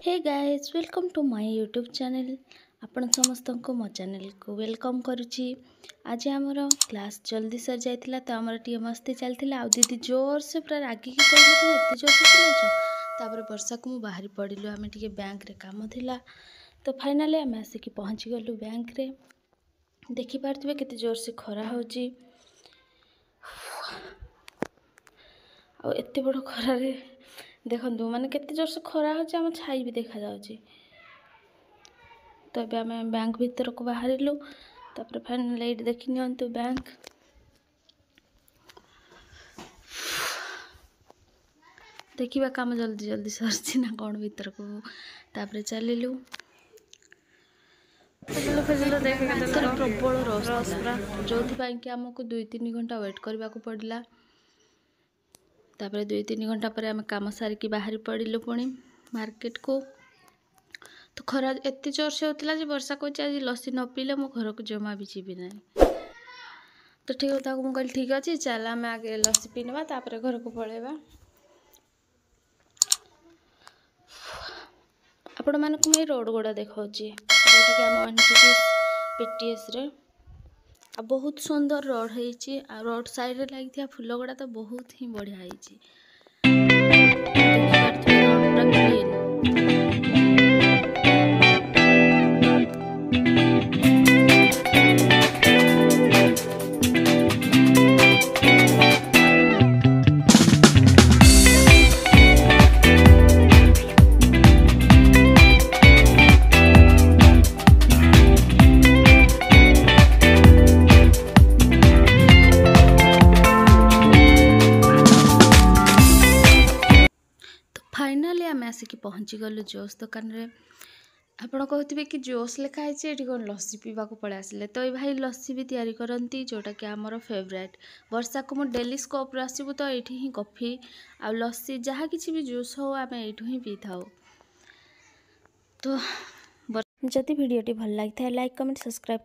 Hey guys welcome to my YouTube channel. आपण समस्त को मो चैनल को वेलकम करुच्ची। आज आमर क्लास जल्दी सर जाइथिला तो आमर टी मस्ती चलथिला। आ दीदी जोर से पूरा रागी की कहले तुम एते जोर से चलाइछ। तापर वर्षा को मु बाहर पड़िलु आमे टिके बैंक रे काम थिला। तो फाइनली आमे आसिकी पहुंची गलु बैंक रे। देखि पारथिबे केते जोर से खरा होची। आ एते बड़ खरा रे देखंतु माने केते जोर से खरा होची। आम छाई भी देखा जाउची। तो आम बैंक भीतर को बाहरिलु। तापर फाइनल एट देखि नियंतु बैंक देखिबा काम जल्दी जल्दी सरछि ना कोन भीतर को। तापर चलिलु प्रबल रस जो कि आमको 2-3 घंटा वेट करने को पड़ा। तापर 2-3 घंटा पर आम कम सारिकी बाहरी पड़िलु पुणी मार्केट को। तो खरा एत जोर से होता है वर्षा को आज लस्सी न पीले मो घर को जमा भी जीवी ना। तो ठीक है मुझे कहली ठीक अच्छे चल आम आगे लस्सी पी ना तापर घर को पलैबा। आपण मानक मैं रोड गुड़ा देखा आम पीटीएस रे आ बहुत सुंदर रोड है। रोड साइड रे लगी फूल गुड़ा तो बहुत ही बढ़िया है। फाइनाली आम आसिक पहुँची गलु जोश दुकान रे। आपण कहते कि जोश लिखाई ये कौन लस्सी पीवा पड़े आसिले। तो ये भाई लस्सी भी तैयारी करती जोटा कि आमर फेवरेट। वर्षा को मुझे डेली स्कोप आसबू तो ये ही कॉफी आ लस्सी जहाँ किसी भी जूस हो आम यू ही पी था। तो जदि वीडियोटी भल लगी था लाइक कमेंट सब्सक्राइब